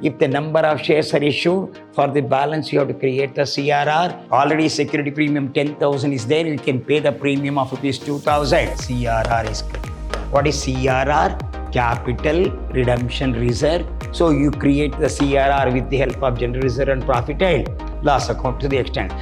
If the number of shares are issued, for the balance you have to create the CRR. Already security premium 10,000 is there. You can pay the premium of rupees 2,000. CRR is, what is CRR? Capital Redemption Reserve. So you create the CRR with the help of general reserve and profit and loss account to the extent.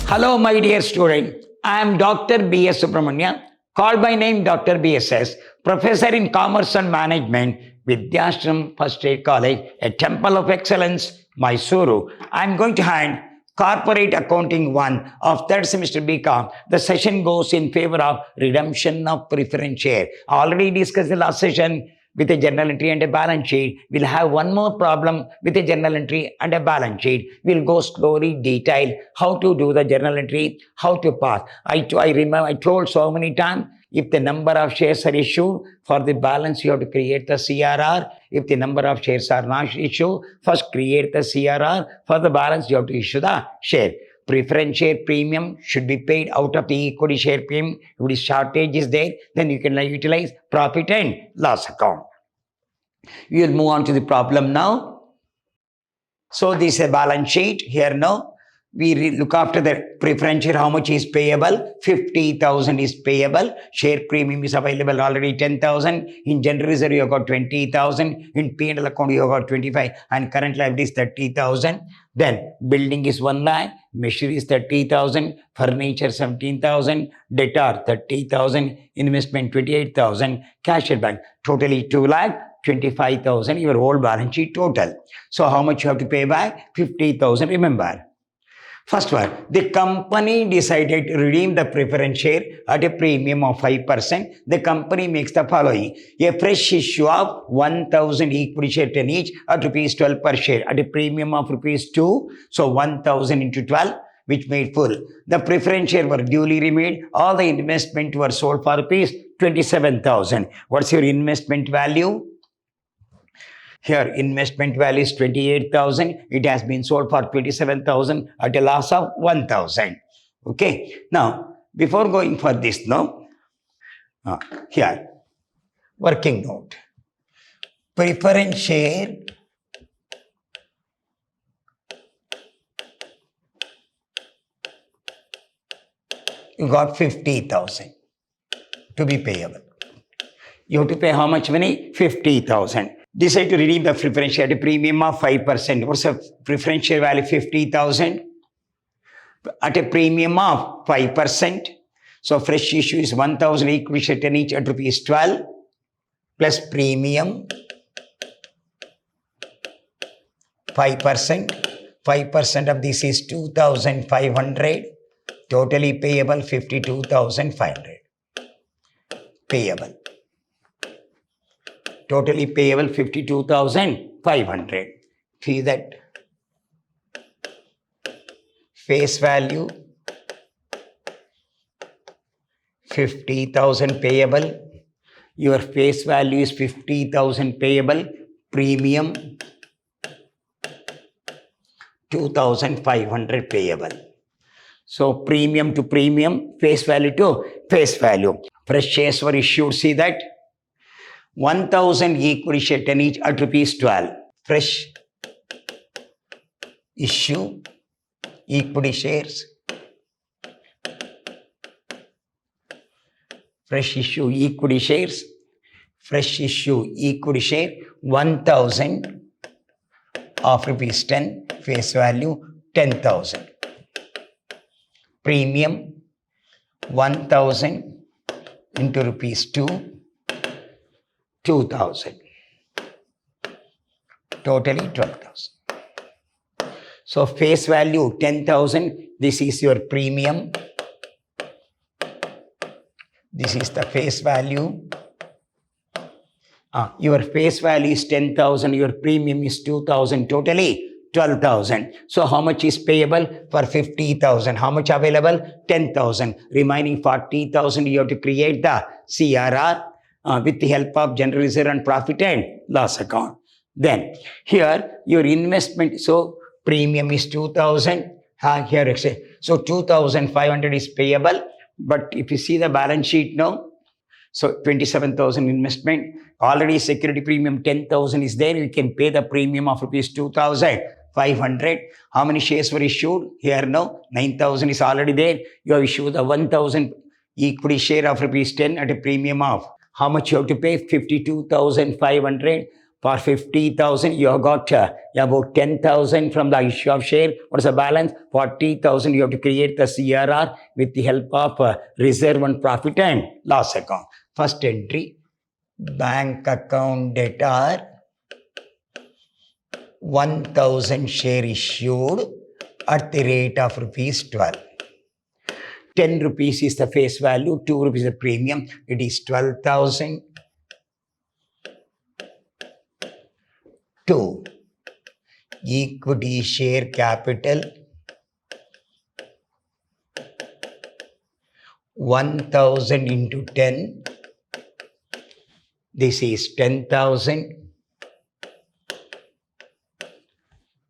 Hello my dear student, I am Dr. B.S. Subramania, called by name Dr. BSS, Professor in Commerce and Management, Vidyashram First Aid College, a Temple of Excellence, Mysuru. I am going to hand Corporate Accounting 1 of third semester BCom. The session goes in favor of redemption of preference share. Already discussed the last session with a journal entry and a balance sheet. We'll have one more problem with a journal entry and a balance sheet. We'll go slowly detail how to do the journal entry, how to pass. I remember I told so many times, if the number of shares are issued, for the balance you have to create the CRR. If the number of shares are not issued, first create the CRR. For the balance you have to issue the share. Preference share premium should be paid out of the equity share premium. If the shortage is there, then you can utilize profit and loss account. We will move on to the problem now. So this is a balance sheet. Here now, we look after the preference share, how much is payable. 50,000 is payable. Share premium is available already 10,000. In general reserve, you have got 20,000. In P&L account, you have got 25. And current liability is 30,000. Then building is 1 lakh. Machinery is 30,000. Furniture 17,000. Debtor 30,000. Investment 28,000. Cash at bank totally 2 lakh. 25,000, your whole balance sheet total. So how much you have to pay back? 50,000, remember. First one, the company decided to redeem the preference share at a premium of 5%. The company makes the following: a fresh issue of 1,000 equity share 10 each at rupees 12 per share at a premium of rupees 2. So 1,000 into 12, which made full. The preference share were duly remade. All the investment were sold for rupees 27,000. What's your investment value? Here, investment value is 28,000. It has been sold for 27,000 at a loss of 1,000. Okay. Now, before going for this, no. Here, working note. Preference share you got 50,000 to be payable. You have to pay how much money? 50,000. Decide to redeem the preference share at a premium of 5%. What's the preference share value? 50,000 at a premium of 5%. So fresh issue is 1,000 equity share 10 each at rupees 12 plus premium 5%. 5% of this is 2,500. Totally payable 52,500. Payable. Totally payable 52,500. See that face value 50,000 payable. Your face value is 50,000 payable. Premium 2,500 payable. So premium to premium, face value to face value. Fresh shares were issued. See that 1,000 equity share 10 each at rupees 12. Fresh issue equity shares. Fresh issue equity shares. Fresh issue equity share 1,000 of rupees 10. Face value 10,000. Premium 1,000 into rupees 2. 2,000. Totally 12,000. So face value 10,000. This is your premium. This is the face value. Your face value is 10,000. Your premium is 2,000. Totally 12,000. So how much is payable? For 50,000. How much available? 10,000. Remaining 40,000 you have to create the CRR. With the help of general reserve and profit and loss account. Then here your investment, so premium is 2,000. Here it says, so 2,500 is payable. But if you see the balance sheet now, So 27,000 investment, already security premium 10,000 is there. You can pay the premium of rupees 2,500. How many shares were issued? Here now 9,000 is already there. You have issued the 1,000 equity share of rupees 10 at a premium of how much you have to pay? 52,500. For 50,000, you have got about 10,000 from the issue of share. What is the balance? 40,000. You have to create the CRR with the help of reserve and profit and loss account. First entry, bank account debtor, 1,000 share issued at the rate of rupees 12. 10 rupees is the face value, 2 rupees the premium. It is 12,000. 2. Equity share capital 1,000 into 10. This is 10,000.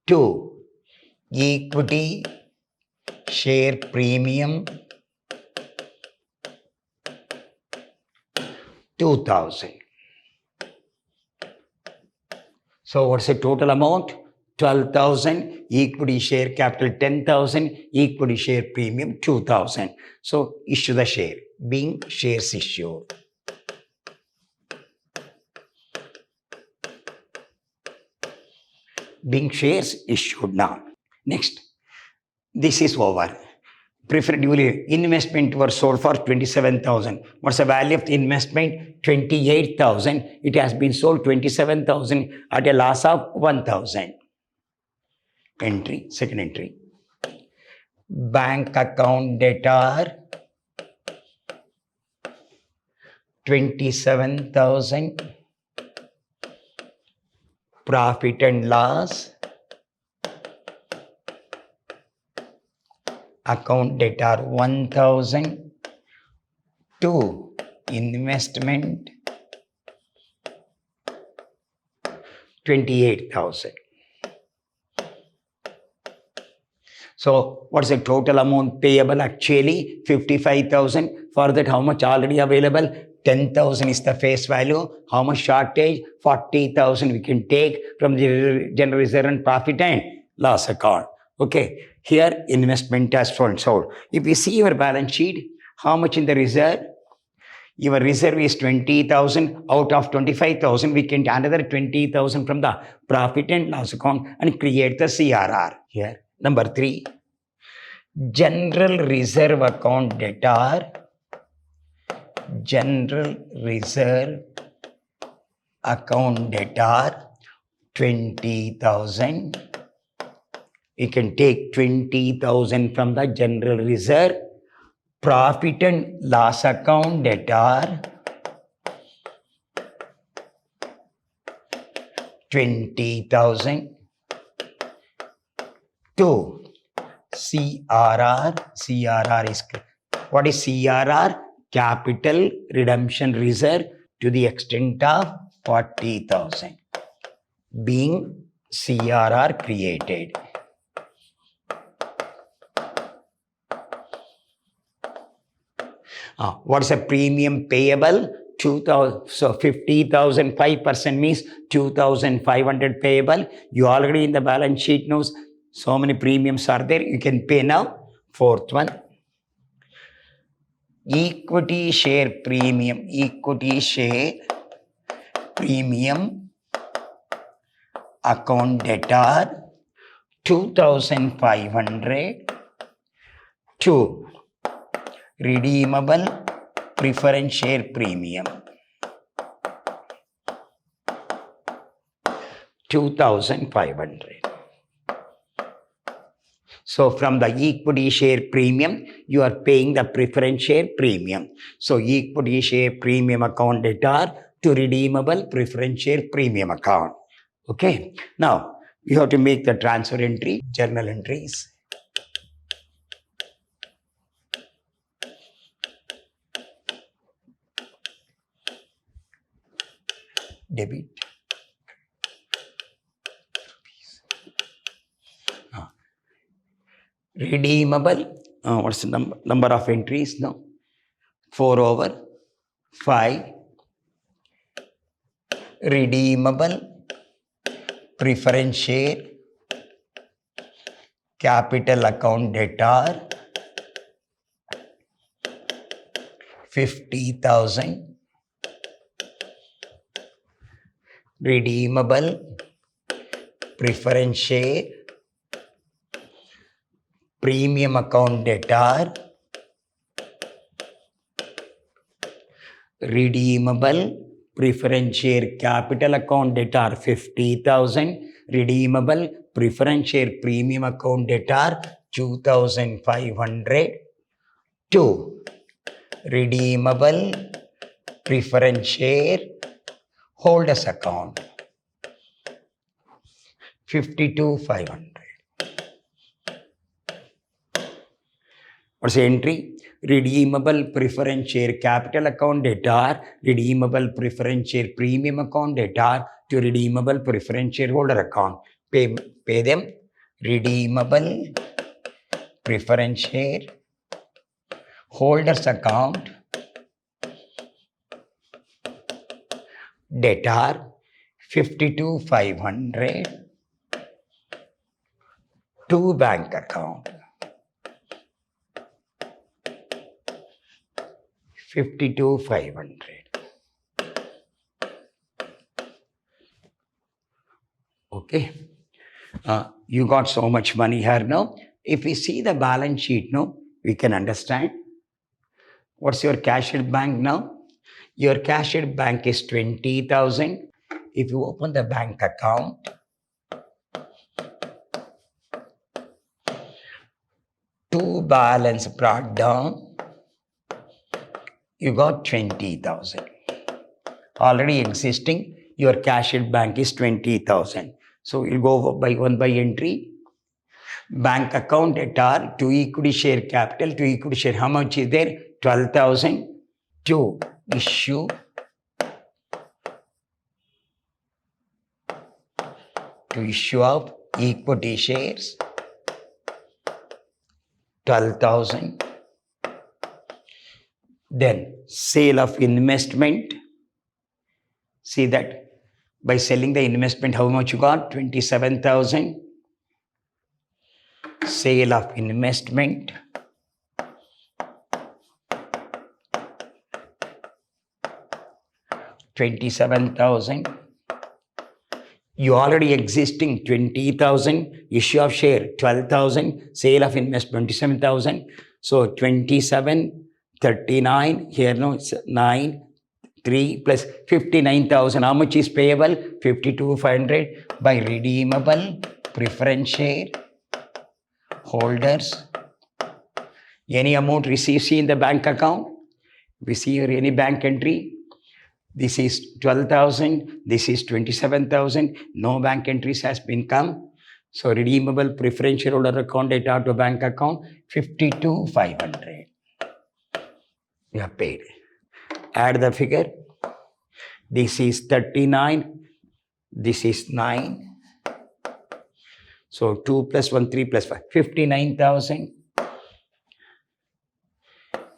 2. Equity share premium 2,000. So what's the total amount? 12,000, equity share capital 10,000, equity share premium 2,000. So issue the share, being shares issued. Being shares issued now. Next, this is over. Preferably investment were sold for 27,000. What's the value of the investment? 28,000. It has been sold 27,000 at a loss of 1,000. Entry, second entry. Bank account debtor 27,000. Profit and loss. Account debtor 1,000. 2. Investment 28,000. So what's the total amount payable? Actually 55,000. For that, how much already available? 10,000 is the face value. How much shortage? 40,000 we can take from the general reserve and profit and loss account. Okay, here investment has sold. If we see your balance sheet, how much in the reserve? Your reserve is 20,000. Out of 25,000, we can another 20,000 from the profit and loss account and create the CRR. Here, number 3, general reserve account debtor. General reserve account debtor 20,000. You can take 20,000 from the general reserve. Profit and loss account debtor 20,000. 2. CRR. CRR is, what is CRR? Capital redemption reserve to the extent of 40,000. Being CRR created. What is a premium payable? 2,000. So 50,000, 5% means 2,500 payable. You already in the balance sheet knows so many premiums are there. You can pay now. Fourth one, equity share premium. Equity share premium account debtor 2,500. 2. Redeemable preference share premium 2,500. So from the equity share premium, you are paying the preference share premium. So equity share premium account debtor to redeemable preference share premium account. Okay. Now you have to make the transfer entry, journal entries. Debit. Redeemable. What's the number of entries now? 4 over 5 redeemable preference share capital account debtor 50,000 redeemable preference share premium account debtor redeemable preference share capital account debtor 50,000 redeemable preference share premium account debtor 2,500 2 redeemable preference share holders account 52,500. What's the entry? Redeemable preference share capital account debtor, redeemable preference share premium account debtor to redeemable preference shareholder account. Pay them. Redeemable preference share holders account debtor 52,500 to bank account 52,500. Okay. You got so much money here now. If we see the balance sheet now, we can understand. What's your cash at bank now? Your cash at bank is 20,000. If you open the bank account, to balance brought down, you got 20,000. Already existing, your cash at bank is 20,000. So you'll go by one by entry. Bank account debtor to equity share capital to equity share. How much is there? 12,000 to issue of equity shares 12,000. Then sale of investment. See that by selling the investment, how much you got? 27,000. Sale of investment 27,000. You already existing 20,000, issue of share 12,000, sale of investment 27,000. So 27, 39, here no, it's 9, 3 plus 59,000. How much is payable? 52,500 by redeemable preference share holders. Any amount received, see in the bank account. We see here any bank entry. This is 12,000. This is 27,000. No bank entries has been come. So redeemable preference shareholder account data to bank account 52,500. You have paid. Add the figure. This is 39. This is 9. So 2 plus 1, 3 plus 5. 59,000.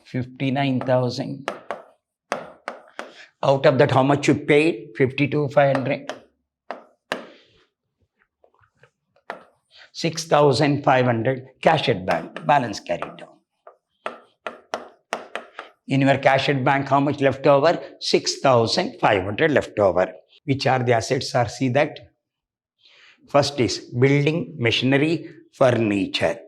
59,000. Out of that, how much you paid? 52,500. 6,500 cash at bank. Balance carried down. In your cash at bank, how much left over? 6,500 left over. Which are the assets? Are see that. First is building, machinery, furniture.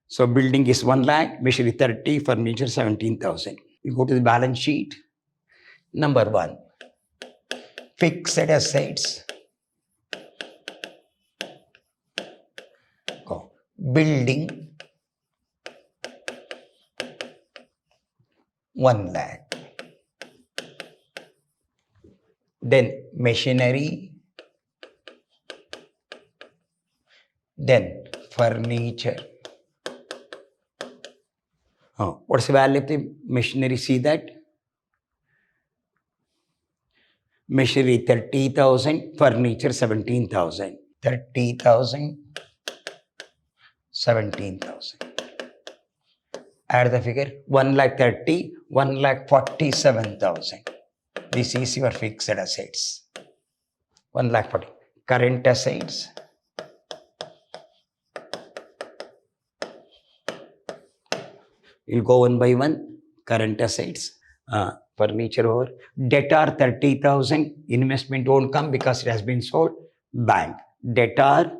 So building is 1 lakh, machinery 30, furniture 17,000. You go to the balance sheet. Number 1, fixed assets. Go. Building 1 lakh. Then machinery. Then furniture. What's the value of the machinery? See that. Machinery 30,000, furniture 17,000. 30,000, 17,000. Add the figure 1,30,000, 1,47,000. This is your fixed assets. 1,40,000. Current assets. You'll go one by one. Current assets. Furniture over. Debtor 30,000. Investment won't come because it has been sold. Bank. Debtor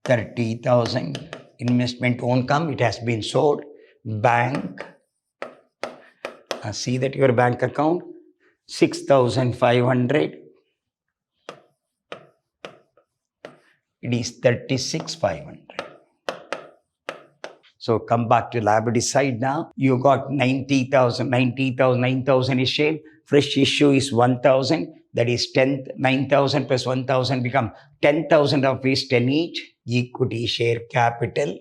30,000. Investment won't come. It has been sold. Bank. See that your bank account. 6,500. It is 36,500. So come back to liability side now. You got 90,000, 9,000 is share. Fresh issue is 1,000. That is 9,000 plus 1,000 become 10,000 of which 10 each. Equity share capital.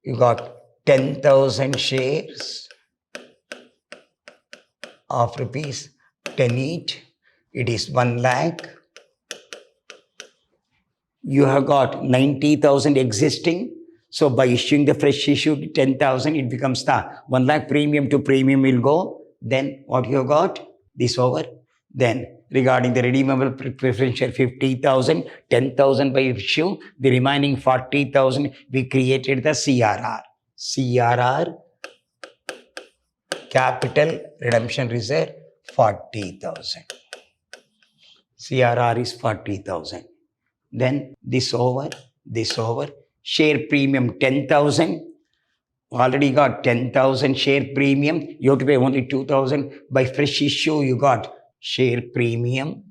You got 10,000 shares of rupees 10 each. It is 1 lakh. You have got 90,000 existing. So by issuing the fresh issue 10,000, it becomes the 1 lakh premium to premium will go. Then what you have got? This over. Then regarding the redeemable preferential 50,000, 10,000 by issue, the remaining 40,000, we created the CRR. CRR, capital redemption reserve, 40,000. CRR is 40,000. Then this over, share premium 10,000. Already got 10,000 share premium. You have to pay only 2,000. By fresh issue, you got share premium.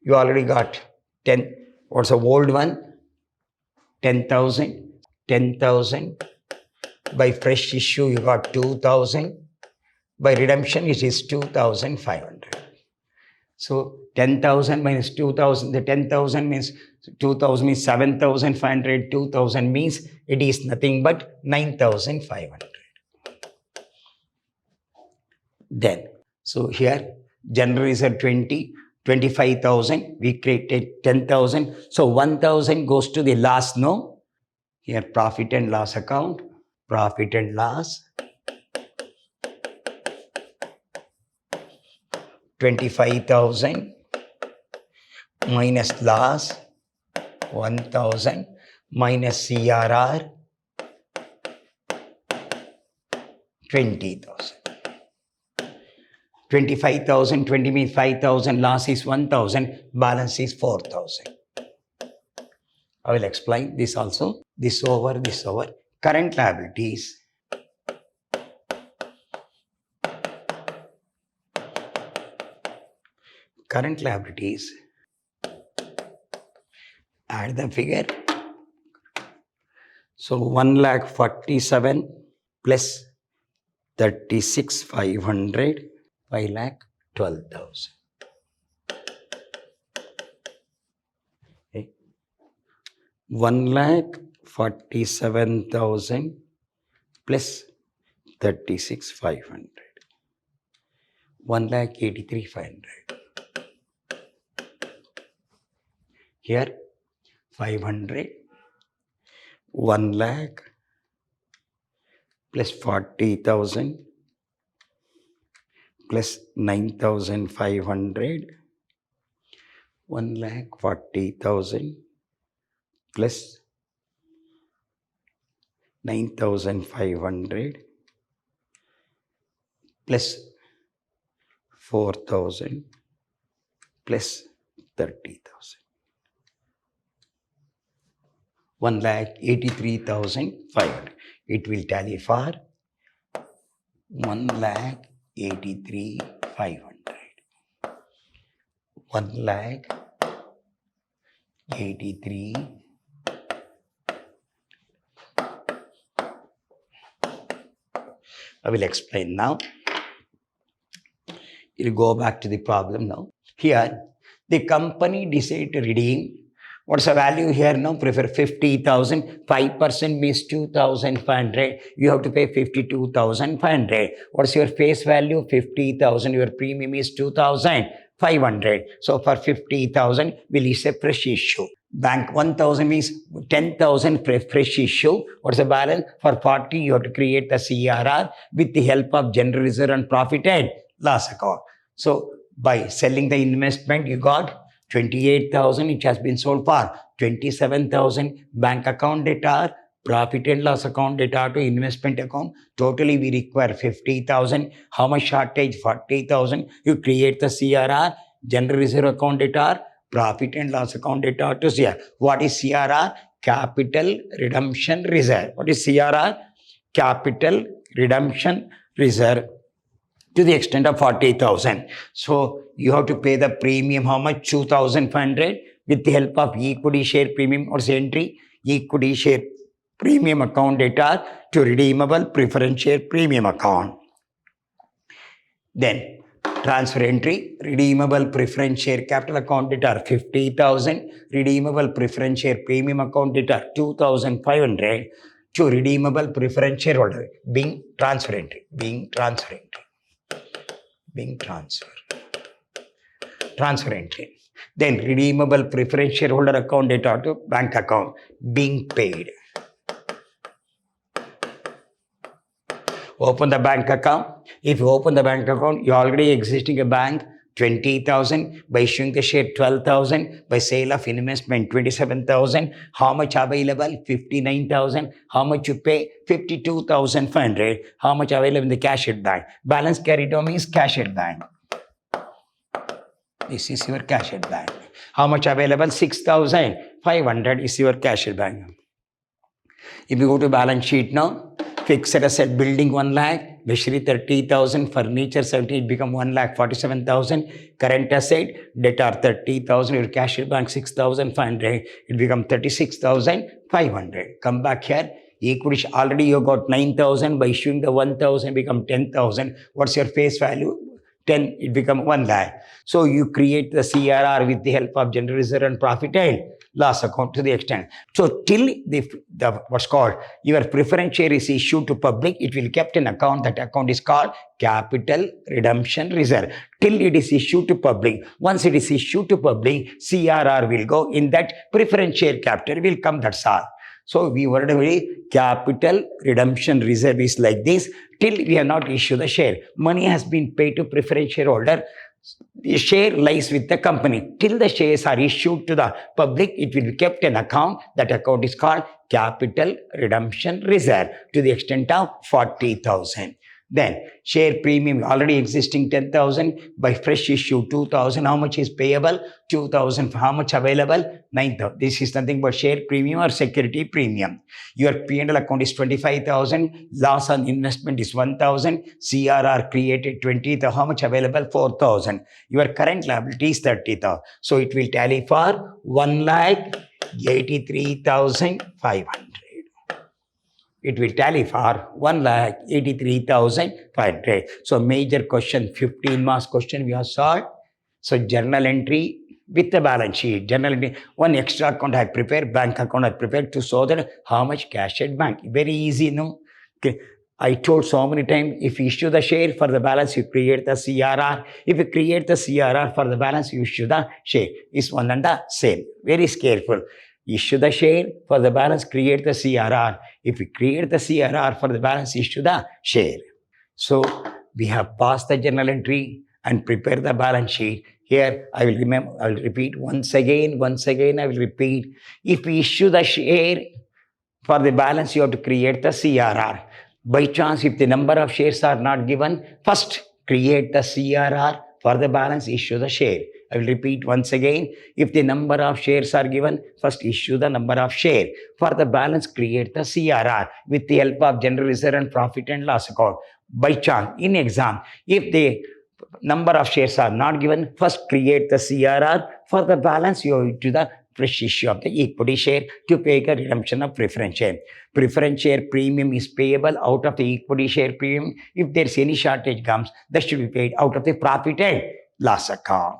You already got 10. What's the old one? 10,000. 10,000. By fresh issue, you got 2,000. By redemption, it is 2,500. So 10,000 minus 2,000, the 10,000 means 2,000 means 7,500, 2,000 means it is nothing but 9,500. Then, so here, general reserve 25,000, we created 10,000. So 1,000 goes to the last, no? Here, profit and loss account, profit and loss. 25,000 minus loss 1,000 minus CRR 20,000. 25,000, 20 means 5,000, loss is 1,000, balance is 4,000. I will explain this also. This over, this over. Current liabilities. Current liabilities, add the figure. So 1,47,000 plus 36,500, 5,12,000. Okay. 1,47,000 plus 36,500, 1,83,500. Here 500, 1 lakh plus 40,000 plus 9,500, 1,40,000 plus 9,500 plus 4,000 plus 30,000. 1,83,500. It will tally for 1,83,500. 1,83,000. I will explain now. You go back to the problem now. Here, the company decided to redeem What's the value here now? Prefer 50,000. 5% means 2,500. You have to pay 52,500. What's your face value? 50,000. Your premium is 2,500. So for 50,000, we'll issue a fresh issue. Bank 1,000 means 10,000 fresh issue. What's the balance? For 40, you have to create the CRR with the help of general reserve and profit and loss account. So by selling the investment, you got 28,000, which has been sold for 27,000. Bank account data, profit and loss account data to investment account. Totally, we require 50,000. How much shortage? 40,000. You create the CRR, general reserve account data, profit and loss account data to CRR. What is CRR? Capital Redemption Reserve. What is CRR? Capital Redemption Reserve to the extent of 40,000. So you have to pay the premium. How much? 2,500 with the help of equity share premium. What's the entry? Equity share premium account data to redeemable preference share premium account. Then transfer entry, redeemable preference share capital account data 50,000, redeemable preference share premium account data 2,500 to redeemable preference shareholder being transfer entry, transfer entry. Then redeemable preference shareholder account data to bank account being paid. Open the bank account. If you open the bank account, you're already existing a bank, 20,000. By issuing the share, 12,000. By sale of investment, 27,000. How much available? 59,000. How much you pay? 52,500. How much available in the cash at bank? Balance carried on means cash at bank. This is your cash at bank. How much available? 6,500 is your cash at bank. If you go to balance sheet now, fixed asset building 1 lakh, machinery 30,000, furniture 70, it become 1,47,000. Current asset, debtor 30,000, your cash at bank 6,500, it become 36,500. Come back here, equity already you got 9,000, by issuing the 1,000 become 10,000. What's your face value? 10, it become 1 lakh. So you create the CRR with the help of general reserve and profit and loss account to the extent. So till the what's called your preference share is issued to public, it will kept an account. That account is called Capital Redemption Reserve. Till it is issued to public. Once it is issued to public, CRR will go in that preference share capital will come. That's all. So we were already Capital Redemption Reserve is like this. Till we have not issued the share, money has been paid to preference shareholder. The share lies with the company. Till the shares are issued to the public, it will be kept an account. That account is called Capital Redemption Reserve to the extent of 40,000. Then share premium already existing 10,000, by fresh issue 2,000. How much is payable? 2,000. How much available? 9,000. This is nothing but share premium or security premium. Your P&L account is 25,000. Loss on investment is 1,000. CRR created 20,000. How much available? 4,000. Your current liability is 30,000. So it will tally for 1,83,500. It will tally for 1,83,500. So major question, 15 marks question we have solved. So journal entry with the balance sheet. Journal entry, one extra account I prepared, bank account I prepared to show that how much cash at bank. Very easy, no? Okay. I told so many times, if you issue the share for the balance, you create the CRR. If you create the CRR for the balance, you issue the share. It's one and the same. Very careful. Issue the share for the balance, create the CRR. If we create the CRR for the balance, issue the share. So we have passed the journal entry and prepare the balance sheet. Here I will repeat once again, I will repeat. If we issue the share for the balance, you have to create the CRR. By chance, if the number of shares are not given, first create the CRR for the balance, issue the share. I will repeat once again. If the number of shares are given, first issue the number of share. For the balance, create the CRR with the help of general reserve and profit and loss account. By chance, in exam, if the number of shares are not given, first create the CRR. For the balance, you have to the fresh issue of the equity share to pay a redemption of preference share. Preference share premium is payable out of the equity share premium. If there's any shortage comes, that should be paid out of the profit and loss account.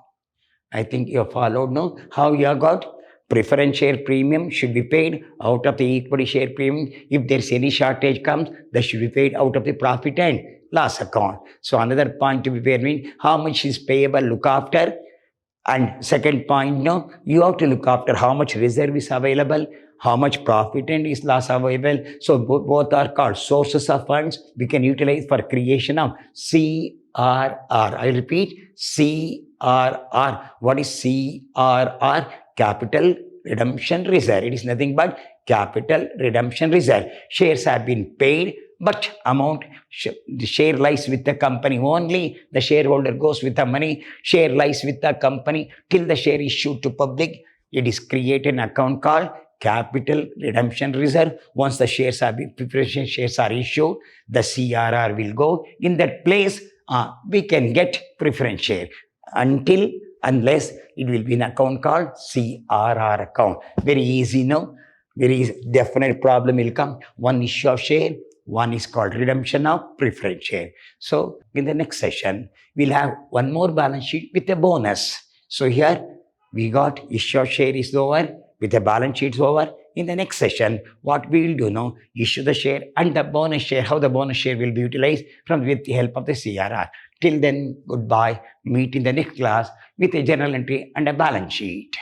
I think you have followed now how you have got Preference share premium should be paid out of the equity share premium. If there's any shortage comes, that should be paid out of the profit and loss account. So another point to be paid means how much is payable, look after. And second point, no, you have to look after how much reserve is available, how much profit and is loss available. So both are called sources of funds we can utilize for creation of CRR. I repeat, CRR. What is CRR? Capital Redemption Reserve. It is nothing but capital redemption reserve. Shares have been paid, but the share lies with the company only. The shareholder goes with the money. Share lies with the company till the share is issued to public. It is created an account called Capital Redemption Reserve. Once the shares are preferential shares are issued, the CRR will go in that place. We can get preference share unless it will be an account called CRR account. Very easy, no? Very definite problem will come. One issue of share, one is called redemption of preference share. So in the next session, we'll have one more balance sheet with a bonus. So here we got issue of share is over, with the balance sheet is over. In the next session, what we will do now, issue the share and the bonus share, how the bonus share will be utilized with the help of the CRR. Till then, goodbye. Meet in the next class with a journal entry and a balance sheet.